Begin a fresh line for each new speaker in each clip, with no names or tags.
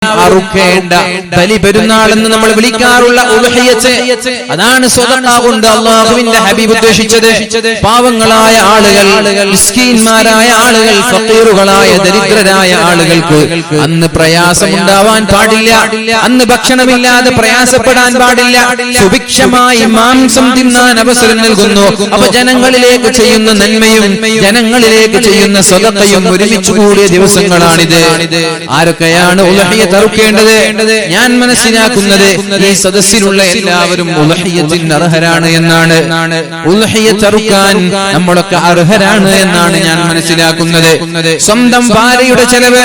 അറുക്കേണ്ട ബലി പെരുന്നാൾ എന്ന് നമ്മൾ വിളിക്കാറുള്ള ഉദ്ഹിയത്ത്, അതാണ് സ്വതക്ക കൊണ്ട് അല്ലാഹുവിന്റെ ഹബീബ് ഉദ്ദേശിച്ചത്. പാവങ്ങളായ ആളുകൾ, മിസ്കീന്മാരായ ആളുകൾ, ഫഖീറുകളായ ദരിദ്രരായ ആളുകൾക്ക് അന്ന് പ്രയാസമുണ്ടാവാൻ പാടില്ല, അന്ന് ഭക്ഷണമില്ലാതെ പ്രയാസപ്പെടാൻ പാടില്ല. സുഭിക്ഷമായി മാംസം തിന്നാൻ അവസരം നൽകുന്നു. അപ്പൊ ജനങ്ങളിലേക്ക് ചെയ്യുന്ന നന്മയും ജനങ്ങളിലേക്ക് ചെയ്യുന്ന സ്വതക്കയും ഒരുമിച്ച് കൂടിയ ദിവസങ്ങളാണിത്. ആരൊക്കെയാണ് ഉദ്ഹിയത്ത് അറുക്കേണ്ടത്? ഞാൻ മനസ്സിലാക്കുന്നത് ഈ സദസ്സിലുള്ള എല്ലാവരും ഉദ്ഹിയത്തിന് അർഹരാണ് എന്നാണ്. ഉദ്ഹിയത്ത് അറുക്കാൻ നമ്മളൊക്കെ അർഹരാണ് എന്നാണ് ഞാൻ മനസ്സിലാക്കുന്നത്. സ്വന്തം ഭാര്യയുടെ ചെലവ്,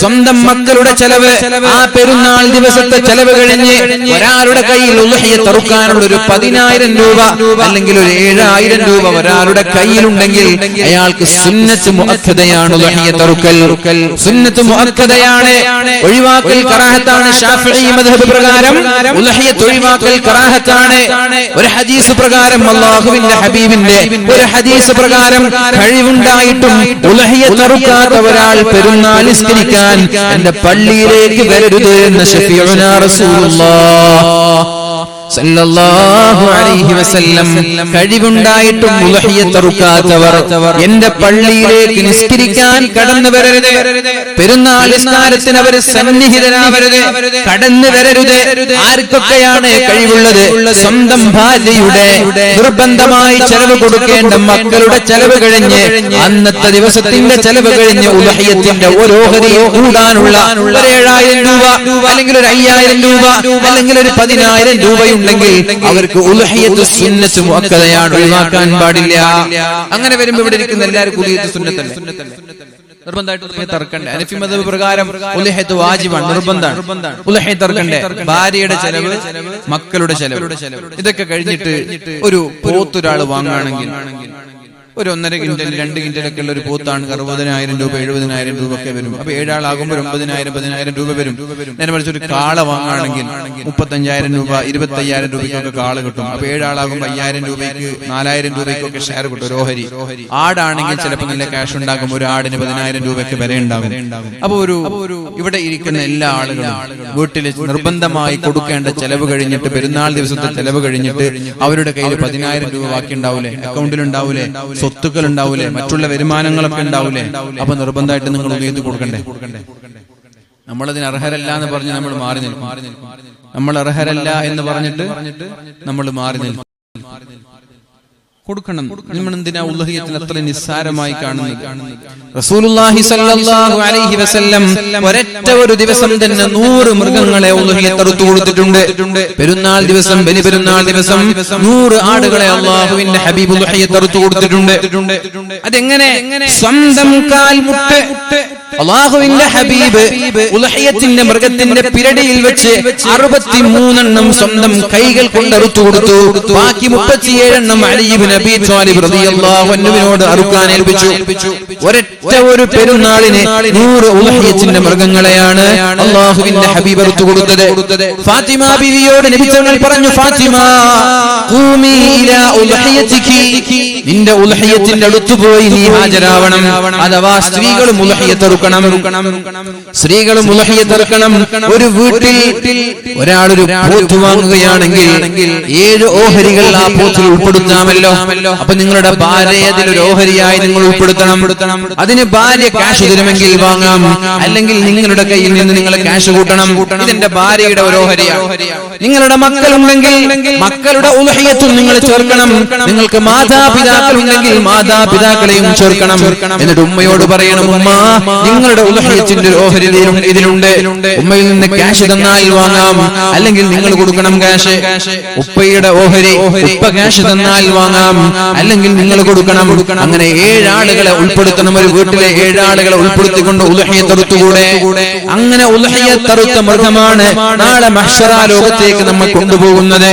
സ്വന്തം മക്കളുടെ ചെലവ്, ആ പെരുന്നാൾ ദിവസത്തെ ചെലവ് കഴിഞ്ഞ് ഒരാളുടെ കയ്യിൽ ഉദ്ഹിയത്ത് അറുക്കാനുള്ള ഒരു 10,000 രൂപ അല്ലെങ്കിൽ ഒരു 7,000 രൂപ ഒരാളുടെ കയ്യിലുണ്ടെങ്കിൽ അയാൾക്ക് സുന്നത്ത് മുഅക്കദയാണ് ഉദ്ഹിയത്ത് അറുക്കൽ. സുന്നത്ത് മുഅക്കദയാണ്. ഒഴിവാക്കൽ കറാഹത്താണ്. ശാഫിഈ മദ്ഹബ് പ്രകാരം ഉദ്ഹിയത്ത് ഒഴിവാക്കൽ കറാഹത്താണ്. ഒരു ഹദീസ് പ്രകാരം, അല്ലാഹുവിന്റെ ഹബീബിന്റെ ഒരു ഹദീസ് പ്രകാരം കഴിവുണ്ടായിട്ടും ഉദ്ഹിയത്ത് അറുക്കാത്ത ഒരാൾ പെരുന്നാൾ നിസ്കരിക്കാൻ എന്റെ പള്ളിയിലേക്ക് വരരുത് എന്ന് ശഫീഉനാ റസൂലുള്ളാഹ് സല്ലല്ലാഹു അലൈഹി വസല്ലം. കഴിവുണ്ടായിട്ടും ഉദ്ഹിയത്ത് അറുക്കാത്തവർ എന്റെ പള്ളിയിലേക്ക് നിസ്കരിക്കാൻ കടന്നു വരരുത്. പെരുന്നാൾ നിസ്കാരത്തിന് അവർ സന്നിഹിതരാവരുത്, കടന്നു വരരുത്. ആർക്കൊക്കെയാണ് കഴിവുള്ളത്? സ്വന്തം ഭാര്യയുടെ നിർബന്ധമായി ചെലവ് കൊടുക്കേണ്ട മക്കളുടെ ചെലവ് കഴിഞ്ഞ്, അന്നത്തെ ദിവസത്തിന്റെ ചെലവ് കഴിഞ്ഞ് ഉദ്ഹിയത്തിന്റെ ഓരോ ഓഹരിയും കൂടാനുള്ള ഒരു 7,000 രൂപ അല്ലെങ്കിൽ ഒരു 5,000 രൂപ അല്ലെങ്കിൽ ഒരു 10,000 രൂപയുണ്ടെങ്കിൽ അവർക്ക് ഉദ്ഹിയത്ത് സുന്നത്ത് മുഅക്കദയാണ്, ഒഴിവാക്കാൻ പാടില്ല. അങ്ങനെ വരുമ്പോൾ ഇവിടെ ഇരിക്കുന്ന എല്ലാവർക്കും ഉദ്ഹിയത്ത് സുന്നത്തല്ലേ? നിർബന്ധമായിട്ട് ഉദ്ഹിയത്ത് അറുക്കണ്ടേ? ഹനഫി മദ്ഹബ് പ്രകാരം ഉദ്ഹിയത്ത് വാജിബാണ്, നിർബന്ധമാണ്. ഉദ്ഹിയത്ത് അറുക്കണ്ടേ? ഭാര്യയുടെ ചെലവ്, മക്കളുടെ ചെലവ്, ഇതൊക്കെ കഴിഞ്ഞിട്ട് ഒരു പോത്ത് ഒരാൾ വാങ്ങുകയാണെങ്കിൽ ഒരു 1.5 കിൻഡൽ 2 കിൻഡലൊക്കെ ഉള്ള ഒരു പോത്താണ് 60,000 രൂപ 70,000 രൂപ ഒക്കെ വരും. അപ്പൊ 7 ആളാകുമ്പോൾ 9,000 10,000 രൂപ വരും. നേരെ മറിച്ച് ഒരു കാള വാങ്ങുകയാണെങ്കിൽ 35,000 രൂപ 25,000 രൂപയ്ക്കൊക്കെ കാള കിട്ടും. അപ്പൊ 7 ആളാകുമ്പോൾ 5,000 രൂപയ്ക്ക് 4,000 രൂപയ്ക്കൊക്കെ ഷെയർ കിട്ടും, ഒരു ഓഹരി. ആടാണെങ്കിൽ ചിലപ്പോൾ നല്ല ക്യാഷ് ഉണ്ടാകും, ഒരു ആടിന് 10,000 രൂപയ്ക്ക് വരെ ഉണ്ടാകും. അപ്പൊ ഇവിടെ ഇരിക്കുന്ന എല്ലാ ആളുകളും വീട്ടിൽ നിർബന്ധമായി കൊടുക്കേണ്ട ചെലവ് കഴിഞ്ഞിട്ട്, പെരുന്നാൾ ദിവസത്തെ ചെലവ് കഴിഞ്ഞിട്ട് അവരുടെ കയ്യിൽ 10,000 രൂപ ബാക്കി ഉണ്ടാവൂലേ, അക്കൗണ്ടിലുണ്ടാവൂലേ, സ്വത്തുക്കൾ ഉണ്ടാവൂലേ, മറ്റുള്ള വരുമാനങ്ങളൊക്കെ ഉണ്ടാവൂലേ? അപ്പൊ നിർബന്ധമായിട്ട് നിങ്ങൾ ഉദ്ഹിയത്ത് കൊടുക്കണ്ടേ? നമ്മളതിന് അർഹരല്ല എന്ന് പറഞ്ഞ് നമ്മൾ മാറി നിൽക്കും. നമ്മൾ അർഹരല്ല എന്ന് പറഞ്ഞിട്ട് നമ്മൾ മാറി നിൽക്കും. കൊടുക്കണം. നമ്മൾ എന്തിനാ ഉദ്ഹിയത്തിന് അത്ര നിസ്സാരമായി കാണുന്നത്? റസൂലുള്ളാഹി സ്വല്ലല്ലാഹു അലൈഹി വസല്ലം ഒരൊറ്റ ഒരു ദിവസം തന്നെ 100 മൃഗങ്ങളെ ഉദ്ഹിയത്ത് അറുത്തു കൊടുത്തിട്ടുണ്ട്. പെരുന്നാൾ ദിവസം, ബലി പെരുന്നാൾ ദിവസം 100 ആടുകളെ അല്ലാഹുവിന്റെ ഹബീബ് ഉദ്ഹിയത്ത് അറുത്തു കൊടുത്തിട്ടുണ്ട്. അതെങ്ങനെ? സ്വന്തം കാൽമുട്ട് അല്ലാഹുവിന്റെ ഹബീബ് ഉദ്ഹിയത്തിന്റെ മൃഗത്തിന്റെ പിരടിയിൽ വെച്ച് 63 എണ്ണം സ്വന്തം കൈകൾ കൊണ്ട് അറുത്തു കൊടുത്തു. ബാക്കി 37 എണ്ണം അലി ഇബ്നു അബീ ത്വാലിബ് റളിയല്ലാഹു അൻഹുവിനോട് അറുക്കാൻ ഏൽപ്പിച്ചു. ഒരൊറ്റ ഒരു പെരുന്നാളിന് 100 ഉദ്ഹിയത്തിന്റെ മൃഗങ്ങളെയാണ് അല്ലാഹുവിന്റെ ഹബീബ് അറുത്തു കൊടുത്തത്. ഫാത്തിമ ബീവിയോട് നബി തങ്ങൾ പറഞ്ഞു, ഫാത്തിമ ഖൂമി ഇലാ ഉദ്ഹിയതികി, നിന്റെ ഉദ്ഹിയത്തിന്റെ അടുത്ത് പോയി നീ ഹാജരാവണം. അഥവാ സ്ത്രീകളും ഉദ്ഹിയത്ത് അറുക്കണം, സ്ത്രീകളും ഉദ്ഹിയത്ത് അറുക്കണം. ഒരു വീട്ടിൽ ഒരാളൊരു പോത്ത് വാങ്ങുകയാണെങ്കിൽ 7 ഓഹരികൾ ആ പോത്തിൽ ഉൾപ്പെടുത്താമല്ലോ. അപ്പൊ നിങ്ങളുടെ ഭാര്യ അതിലൊരു ഓഹരിയായി നിങ്ങൾ ഉൾപ്പെടുത്തണം. അതിന് ഭാര്യ ക്യാഷ് തരുമെങ്കിൽ വാങ്ങാം, അല്ലെങ്കിൽ നിങ്ങളുടെ കയ്യിൽ നിന്ന് നിങ്ങൾ ക്യാഷ് കൂട്ടണം. ഇതെന്റെ ഭാര്യയുടെ ഒരു ഓഹരിയാണ്. നിങ്ങളുടെ മക്കളുണ്ടെങ്കിൽ മക്കളുടെ ഉദ്ഹിയത്തും നിങ്ങൾ ചേർക്കണം. നിങ്ങൾക്ക് മാതാപിതാക്കൾ ഉണ്ടെങ്കിൽ മാതാപിതാക്കളെയും ചേർക്കണം. എന്നിട്ട് ഉമ്മയോട് പറയണം, ഉമ്മ നിങ്ങളുടെ ഉദ്ഹിയത്തിന്റെ ഓഹരി ഇതിലുണ്ട്, ഉമ്മയിൽ നിന്ന് ക്യാഷ് തന്നാൽ വാങ്ങാം, അല്ലെങ്കിൽ നിങ്ങൾ കൊടുക്കണം ക്യാഷ്. ഉപ്പയുടെ ഓഹരി, ഉപ്പ ക്യാഷ് തന്നാൽ വാങ്ങാം, അല്ലെങ്കിൽ നിങ്ങൾ കൊടുക്കണം. അങ്ങനെ 7 ആളുകളെ ഉൾപ്പെടുത്തണം. ഒരു വീട്ടിലെ 7 ആളുകളെ ഉൾപ്പെടുത്തിക്കൊണ്ട് ഉദ്ഹിയത്ത് അറുത്തുകൂടെ? അങ്ങനെ ഉദ്ഹിയത്ത് അറുത്ത മൃഗമാണ് നാളെ മഹ്ശറ ലോകത്തേക്ക് നമ്മൾ കൊണ്ടുപോകുന്നത്.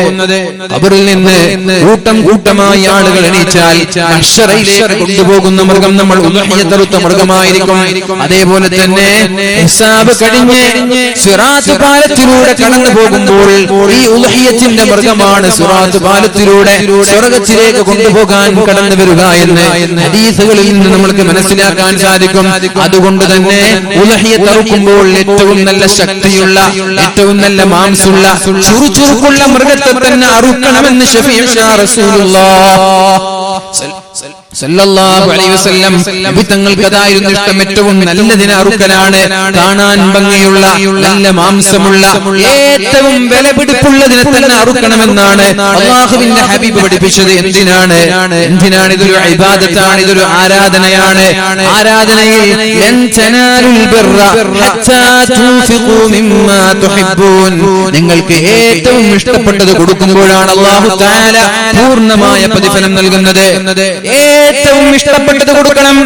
ഖബറിൽ നിന്ന് കൂട്ടം കൂട്ടമായി ആളുകൾ എണീച്ചാൽ മഹ്ശറയിലേക്ക് കൊണ്ടുപോകുന്ന മൃഗം നമ്മൾ ഉദ്ഹിയത്ത് അറുത്ത മൃഗമായിരിക്കും. അതേപോലെ തന്നെ ഹിസാബ് കഴിഞ്ഞ് സിറാത്ത് പാലത്തിലൂടെ കടന്നു പോകുമ്പോൾ ഈ ഉദ്ഹിയത്തിന്റെ മൃഗമാണ് സിറാത്ത് പാലത്തിലൂടെ സ്വർഗ്ഗത്തിലേക്ക് കൊണ്ടുപോകാൻ കടന്നു വരിക എന്ന് ഹദീസുകളിൽ നിന്ന് നമ്മൾക്ക് മനസ്സിലാക്കാൻ സാധിക്കും. അതുകൊണ്ട് തന്നെ ഉലഹിയത്ത് അറുക്കുമ്പോൾ ഏറ്റവും നല്ല ശക്തിയുള്ള, ഏറ്റവും നല്ല മാംസമുള്ള, ചുറുചുറുക്കുള്ള മൃഗത്തെ തന്നെ അറുക്കണമെന്ന് ശഫീഉനാ റസൂലുള്ളാഹ് സല്ലല്ലാഹു അലൈഹി വസല്ലം തങ്ങൾക്ക് അതായിരുന്നു ഇഷ്ടം. ഏറ്റവും നല്ലതിനെ അറുക്കലാണ്, കാണാൻ ഭംഗിയുള്ള, നല്ല മാംസമുള്ള, ഏറ്റവും വിലപിടിപ്പുള്ളതിനെ തന്നെ അറുക്കണമെന്നാണ് അല്ലാഹുവിന്റെ ഹബീബ് പഠിപ്പിച്ചത്. എന്തിനാണ്? ഇതൊരു ഇബാദത്താണ്, ഇതൊരു ആരാധനയാണ്. ആരാധനയിൽ ലൻ തനാലുൽ ബിർറ ഹത്താ തുൻഫിഖൂ മിമ്മാ തുഹിബ്ബൂൻ, നിങ്ങൾക്ക് ഏറ്റവും ഇഷ്ടപ്പെട്ടത് കൊടുക്കുമ്പോഴാണ് അല്ലാഹു തആല പൂർണ്ണമായ പ്രതിഫലം നൽകുന്നത്. ഏറ്റവും ഇഷ്ടപ്പെട്ടത് കൊടുക്കണം.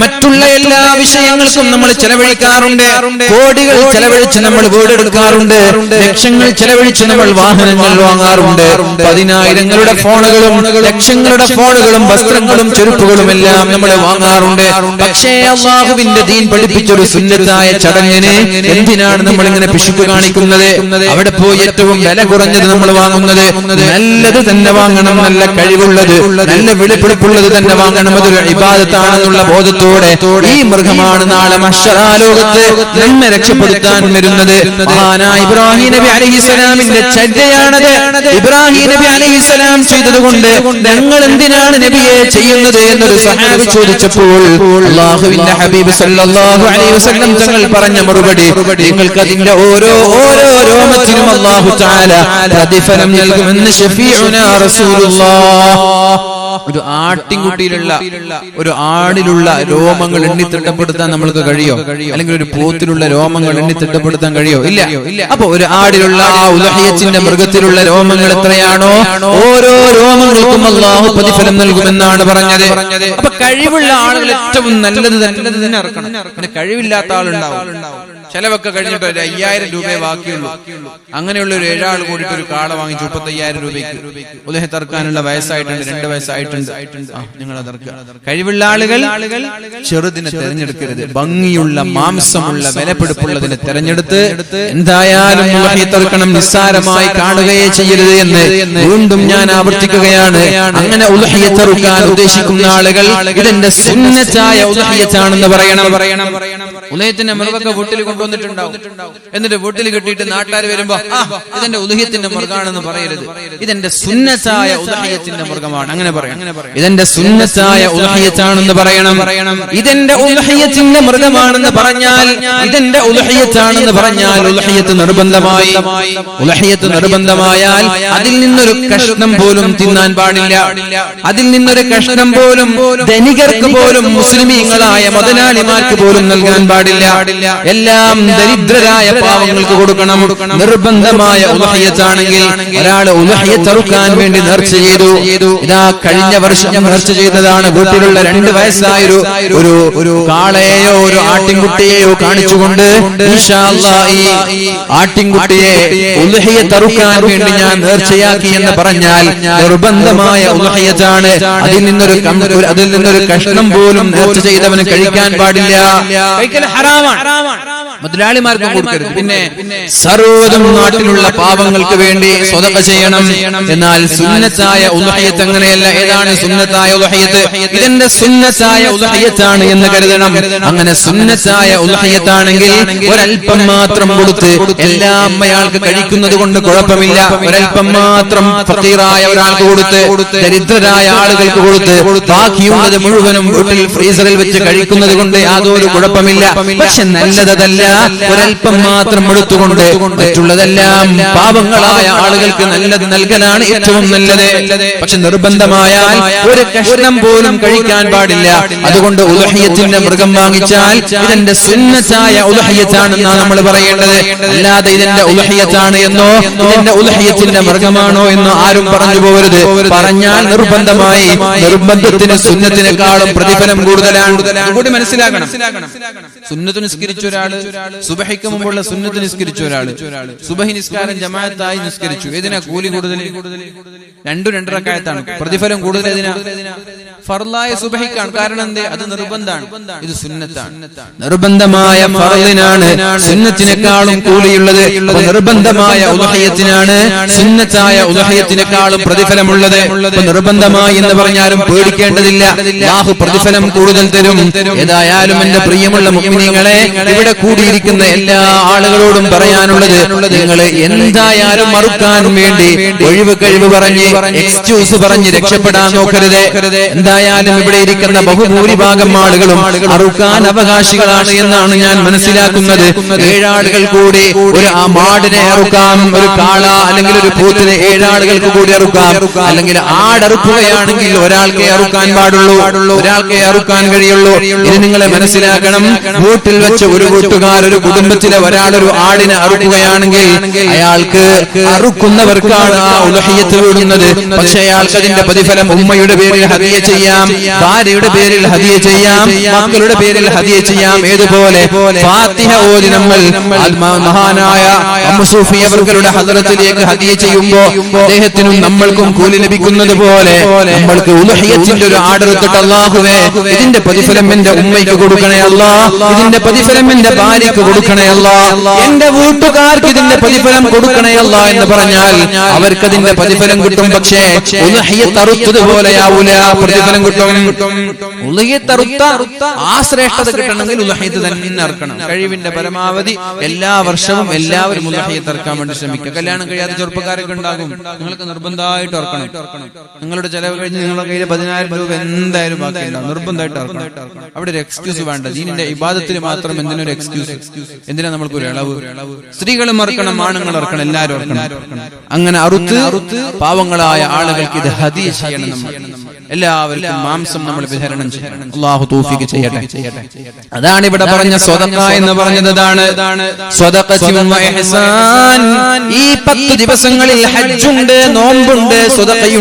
മറ്റുള്ള എല്ലാ വിഷയങ്ങൾക്കും നമ്മൾ ചെലവഴിക്കാറുണ്ട്. കോടികൾ ചെലവഴിച്ച് നമ്മൾ വീടെടുക്കാറുണ്ട്. ലക്ഷങ്ങൾ ചെലവഴിച്ച് നമ്മൾ വാഹനങ്ങൾ വാങ്ങാറുണ്ട്. 10,000ങ്ങളുടെ ഫോണുകളും ലക്ഷങ്ങളുടെ ഫോണുകളും വസ്ത്രങ്ങളും ചെരുപ്പുകളും എല്ലാം നമ്മൾ വാങ്ങാറുണ്ട്. പക്ഷേ അല്ലാഹുവിന്റെ ദീൻ പഠിപ്പിച്ചൊരു സുന്നത്തായ ചടങ്ങിന് എന്തിനാണ് നമ്മൾ ഇങ്ങനെ പിശുക്ക് കാണിക്കുന്നത്? അവിടെ പോയി ഏറ്റവും വില കുറഞ്ഞത് നമ്മൾ വാങ്ങുന്നത്. നല്ലത് തന്നെ വാങ്ങണം, നല്ല കഴിവുള്ളത്, നല്ല വെളിപ്പെടുപ്പുള്ളത് തന്നെ വാങ്ങണം. അതൊരു ഇബാദത്താണെന്നുള്ള ബോധത്തോടെ ഈ മൃഗമാണ് നാളെ മഹ്ശറാ ലോകത്ത് നമ്മെ രക്ഷപ്പെടുത്താൻ വരുന്നത്. മഹാനായ ഇബ്രാഹിം നബി അലൈഹിസ്സലാമിന്റെ ചര്യയാണത്. ഇബ്രാഹിം നബി അലൈഹിസ്സലാം ചെയ്തതുകൊണ്ട് ഞങ്ങൾ എന്തിനാണ് നബിയെ ചെയ്യുന്നത് എന്നൊരു സഹാബി ചോദിച്ചപ്പോൾ അല്ലാഹുവിന്റെ ഹബീബ് സല്ലല്ലാഹു അലൈഹി വസല്ലം തങ്ങൾ പറഞ്ഞ മറുപടി, നിങ്ങൾക്ക് അതിന്റെ ഓരോ രോമത്തിനും അല്ലാഹു തആല പ്രതിഫലം നൽകുമെന്ന് ശഫീഉനാ റസൂലുള്ളാഹ്. ഒരു ആട്ടിൻകുട്ടിയിലുള്ള, ഒരു ആടിലുള്ള രോമങ്ങൾ എണ്ണിത്തിട്ടപ്പെടുത്താൻ നമ്മൾക്ക് കഴിയോ? അല്ലെങ്കിൽ ഒരു പോത്തിലുള്ള രോമങ്ങൾ എണ്ണിത്തിട്ടപ്പെടുത്താൻ കഴിയോ? ഇല്ല. അപ്പൊ ഒരു ആടിലുള്ള, ആ ഉലഹിയത്തിന്റെ മൃഗത്തിലുള്ള രോമങ്ങൾ എത്രയാണോ ഓരോ രോമങ്ങൾക്കും അല്ലാഹു പ്രതിഫലം നൽകുമെന്നാണ് പറഞ്ഞത്. അപ്പൊ കഴിവുള്ള ആളുകൾ ഏറ്റവും നല്ലത് തന്നെ ഇറക്കണം. പിന്നെ കഴിവില്ലാത്ത ആളുണ്ടാവും. ചെലവൊക്കെ കഴിഞ്ഞിട്ട് ഒരു 5,000 രൂപയെ ബാക്കിയുള്ളൂ. അങ്ങനെയുള്ള ഒരു 7 ആൾ കൂടിയിട്ട് ഒരു കാള വാങ്ങിച്ചു 35,000 രൂപയ്ക്ക്. ഉലഹത്ത് ഇറക്കാനുള്ള വയസ്സായിട്ടുണ്ട്, 2 വയസ്സായിട്ടുണ്ട്. നിങ്ങൾ അതർക്കുക. കഴിവുള്ള ആളുകൾ ചെറുതിനെ തെരഞ്ഞെടുക്കരുത്. ഭംഗിയുള്ള, മാംസമുള്ള, വിലപിടിപ്പുള്ളതിനെ തെരഞ്ഞെടുത്ത് എന്തായാലും ഉലഹത്ത് ഇറക്കണം, നിസ്സാരമായി കാണുകയേ ചെയ്യരുത് എന്ന് വീണ്ടും ഞാൻ ആവർത്തിക്കുകയാണ്. അങ്ങനെ ഉലഹത്ത് ഇറക്കാൻ ഉദ്ദേശിക്കുന്ന ആളുകൾ ഇതെന്റെ സുന്നത്തായ ഉലഹത്താണെന്ന് പറയണം. ഉലഹത്തിന്റെ മൃഗമൊക്കെ വീട്ടിൽ കൊണ്ടുവന്നിട്ടുണ്ടാവും. എന്നിട്ട് വീട്ടിൽ കിട്ടിയിട്ട് നാട്ടുകാർ വരുമ്പോ ഇതെന്റെ ഉലഹത്തിന്റെ മൃഗമാണെന്ന് പറയരുത്. ഇതെന്റെ സുന്നത്തായ ഉലഹത്തിന്റെ മൃഗമാണ്, അങ്ങനെ പറയാം. ഇതെന്റെ സുന്നത്തായ ഉലഹത്താണെന്ന് പറയണം. ഇതെന്റെ ഉലഹത്തിന്റെ മൃഗമാണെന്ന് പറഞ്ഞാൽ, ഇതെന്റെ ഉലഹത്താണെന്ന് പറഞ്ഞാൽ ഉലഹത്ത് നിർബന്ധമായി. ഉലഹത്ത് നിർബന്ധമായാൽ അതിൽ നിന്നൊരു കഷ്ണം പോലും തിന്നാൻ പാടില്ല. അതിൽ നിന്നൊരു കഷ്ണം പോലും ധനികർക്ക് പോലും, മുസ്ലിമീങ്ങളായ മുതലാളിമാർക്ക് പോലും നൽകാൻ പാടില്ല. എല്ലാം ദരിദ്രരായ പാവങ്ങൾക്ക് കൊടുക്കണം. നിർബന്ധമായ ഉലഹത്താണെങ്കിൽ ഒരാൾ ഉലഹത്ത് അറുക്കാൻ വേണ്ടി നേർച്ച ചെയ്തു. ഇതാ കഴിഞ്ഞ വർഷം നേർച്ച ചെയ്തതാണ്. വീട്ടിലുള്ള 2 വയസ്സായ ഒരു കാളയെയോ ഒരു ആട്ടിൻകുട്ടിയെയോ കാണിച്ചുകൊണ്ട് ഇൻഷാ അല്ലാഹ് ഈ ആട്ടിൻകുട്ടിയെ ഉലഹത്ത് അറുക്കാൻ വേണ്ടി ഞാൻ നേർച്ചയാക്കി എന്ന് പറഞ്ഞാൽ നിർബന്ധമായ ഉലഹത്താണ്. അതിൽ നിന്നൊരു കഷ്ണം പോലും നേർച്ച ചെയ്തവന് കഴിക്കാൻ പാടില്ല. കഴിക്കൽ ഹറാമാണ്. മുതലാളിമാർക്കും കൊടുക്കരുത്. പിന്നെ സർവ്വതും നാട്ടിലുള്ള പാവങ്ങൾക്ക് വേണ്ടി സ്വതക്ക ചെയ്യണം. എന്നാൽ സുന്നത്തായ ഉലഹത്ത് അങ്ങനെയല്ല. ഏതാണ് സുന്നത്തായ ഉലഹത്ത്? ഇതിന്റെ സുന്നത്തായ ഉലഹത്താണ് എന്ന് കരുതണം. അങ്ങനെ സുന്നത്തായ ഉലഹത്താണെങ്കിൽ ഒരൽപ്പം മാത്രം കൊടുത്ത്, എല്ലാം അയാൾക്ക് കഴിക്കുന്നത് കൊണ്ട് കുഴപ്പമില്ല. ഒരൽപ്പം മാത്രം ഫഖീറായ ഒരാൾക്ക് കൊടുത്ത്, ദരിദ്രരായ ആളുകൾക്ക് കൊടുത്ത്, ബാക്കിയുള്ളത് മുഴുവനും വീട്ടിൽ ഫ്രീസറിൽ വെച്ച് കഴിക്കുന്നത് കൊണ്ട് യാതൊരു കുഴപ്പമില്ല. പക്ഷെ നല്ലതല്ല. ഒരൽപ്പം മാത്രം എടുത്തുകൊണ്ട് മറ്റുള്ളതെല്ലാം പാവങ്ങളായ ആളുകൾക്ക് നല്ലത് നൽകലാണ് ഏറ്റവും നല്ലത്. പക്ഷെ നിർബന്ധമായാൽ ഒരു കഷ്ണം പോലും കഴിക്കാൻ പാടില്ല. അതുകൊണ്ട് ഉലഹത്തിന്റെ മൃഗം വാങ്ങിച്ചാൽ ഇതെന്റെ സുന്നത്തായ ഉലഹത്താണെന്നാണ് നമ്മൾ പറയേണ്ടത്. അല്ലാതെ ഇതെന്റെ ഉലഹത്താണ് എന്നോ ഇതെന്റെ ഉലഹത്തിന്റെ മൃഗമാണോ എന്നോ ആരും പറഞ്ഞു പോകരുത്. പറഞ്ഞാൽ നിർബന്ധമായി നിർബന്ധത്തിന് സുന്നത്തിനേക്കാളും പ്രതിഫലം കൂടുതലാണ്. കൂടി മനസ്സിലാക്കണം. സുന്നത്ത് നിസ്കരിച്ച ഒരാള്, സുബഹിക്ക് മുമ്പുള്ള സുന്നത്ത് നിസ്കരിച്ച ഒരാള്, സുബഹി നിസ്കാരം ജമാഅത്തായി നിസ്കരിച്ചു. ഏതിനാ കൂലി കൂടുതൽ? 2 റക്അത്താണ്. പ്രതിഫലം കൂടുതൽ ഏതിനാ? ഫർളായ സുബഹിക്കാണ്. കാരണം എന്തേ? അത് നിർബന്ധമാണ്, ഇത് സുന്നത്താണ്. നിർബന്ധമായ ഫർളിനാണ് സുന്നത്തിനേക്കാളും കൂലിയുള്ളത്. നിർബന്ധമായ ഉദ്ഹിയത്തിനാണ് സുന്നത്തായ ഉദ്ഹിയത്തിനേക്കാളും പ്രതിഫലമുള്ളത്. നിർബന്ധമായി എന്ന് പറഞ്ഞാലും പേടിക്കേണ്ടതില്ല, അല്ലാഹു പ്രതിഫലം കൂടുതൽ തരും. ഏതായാലും എന്റെ പ്രിയമുള്ള മുഅ്മിനീങ്ങളെ, ഇവിടെ കൂടിയിരിക്കുന്ന എല്ലാ ആളുകളോടും പറയാനുള്ളത്, നിങ്ങൾ എന്തായാലും മറുക്കാൻ വേണ്ടി ഒഴിവ് കഴിവ് പറഞ്ഞ് എക്സ്ക്യൂസ് പറഞ്ഞ് രക്ഷപ്പെടാൻ നോക്കരുത്. എന്തായാലും ഇവിടെ ഇരിക്കുന്ന ബഹുഭൂരിഭാഗം ആളുകളും അറുക്കാൻ അവകാശികളാണ് എന്നാണ് ഞാൻ മനസ്സിലാക്കുന്നത്. 7 ആളുകൾ കൂടി ഒരു മാടിനെ അറുക്കാം, ഒരു കാള അല്ലെങ്കിൽ ഒരു പോത്തിനെ 7 ആളുകൾക്ക് കൂടി അറുക്കാം. അല്ലെങ്കിൽ ആടറുക്കുകയാണെങ്കിൽ ഒരാൾക്കേ അറുക്കാൻ പാടുള്ളൂ, ഒരാൾക്കേ അറുക്കാൻ കഴിയുള്ളൂ. ഇത് നിങ്ങളെ മനസ്സിലാക്കണം. വീട്ടിൽ വെച്ച് ഒരു കൂട്ടുകാർ, ഒരു കുടുംബത്തിലെ ഒരാളൊരു ആടിനെ അറുക്കുകയാണെങ്കിൽ അയാൾക്ക് അറുക്കുന്നവർക്കാണ് ആ ഉദ്ഹിയത്ത് വീടുന്നത്. പക്ഷേ അയാൾക്ക് അതിന്റെ പ്രതിഫലം ഉമ്മയുടെ പേരിൽ ഹദിയ ചെയ്യാം, ഭാര്യയുടെ പേരിൽ ഹദിയ ചെയ്യാം, മക്കളുടെ പേരിൽ ഹദിയ ചെയ്യാം. ഏതുപോലെ ഫാത്തിഹ ഓതി നമ്മൾ മഹാനായ അമ്മസൂഫി അവരുടെ ഹദ്റത്തിലേക്ക് ഹദിയ ചെയ്യുമ്പോ അദ്ദേഹത്തിനും നമ്മൾക്കും കൂലി ലഭിക്കുന്നത് പോലെ നമ്മൾക്ക് ഉദ്ഹിയത്തിന്റെ ഒരു ആർഡർ എടുത്തിട്ട്, അല്ലാഹുവേ ഇതിന്റെ പ്രതിഫലം എന്റെ ഉമ്മയ്ക്ക് കൊടുക്കണേ അല്ലാ, ഇതിന്റെ പ്രതിഫലം എന്റെ ഭാര്യയ്ക്ക് കൊടുക്കണേ അല്ലാ, എന്റെ വീട്ടുകാർക്ക് ഇതിന്റെ പ്രതിഫലം കൊടുക്കണേ അല്ലാ എന്ന് പറഞ്ഞാൽ അവർക്കതിന്റെ പ്രതിഫലം കിട്ടും. പക്ഷേ ഉദ്ഹിയത്ത് അറുത്തതുപോലെയാവൂല, പ്രതിഫലം കിട്ടും. ഉദ്ഹിയത്ത് അറുത്ത ആ ശ്രേഷ്ഠത കിട്ടണമെങ്കിൽ ഉദ്ഹിയത്ത് തന്നെ അറുക്കണം. കഴിവിന്റെ പരമാവധി എല്ലാ വർഷവും എല്ലാവരും ഉദ്ഹിയത്ത് അറുക്കാൻ വേണ്ടി ശ്രമിക്കുക. കല്യാണം കഴിയാത്ത ചെറുപ്പക്കാരൊക്കെ ഉണ്ടാകും, നിങ്ങൾക്ക് നിർബന്ധമായിട്ട് അറുക്കണം. നിങ്ങളുടെ ചെലവ് കഴിഞ്ഞ് നിങ്ങളുടെ കയ്യിൽ 10,000 രൂപ എന്തായാലും ബാക്കിയുണ്ടാവും, നിർബന്ധമായിട്ട് അറുക്കണം. അവിടെ ഒരു എക്സ്ക്യൂസ് വേണ്ട. ദീനിന്റെ ഇബാദത്തിന് മാത്രം എന്തിനൊരു എക്സ്ക്യൂസ്? എന്തിനാ നമ്മൾക്കൊരു ഇളവ്? സ്ത്രീകളും അറുക്കണം, ആണുങ്ങൾ അറുക്കണം, എല്ലാവരും അറുക്കണം. അങ്ങനെ അറുത്ത് പാവങ്ങളായ ആളുകൾക്ക് ഇത് ഹദിയ ചെയ്യണം. നമ്മൾ എല്ലാവർക്കും മാംസം നമ്മൾ വിതരണം ചെയ്യണം. അല്ലാഹു തൗഫീഖ് ചെയ്യട്ടെ. അതാണ് ഇവിടെ പറഞ്ഞ സ്വതക്ക എന്ന് പറഞ്ഞത്. സ്വതഖത്തും വ ഇഹ്സാൻ. ഈ 10 ദിവസങ്ങളിൽ ഹജ്ജുണ്ട്, നോമ്പുണ്ട്, സ്വതഖയുണ്ട്.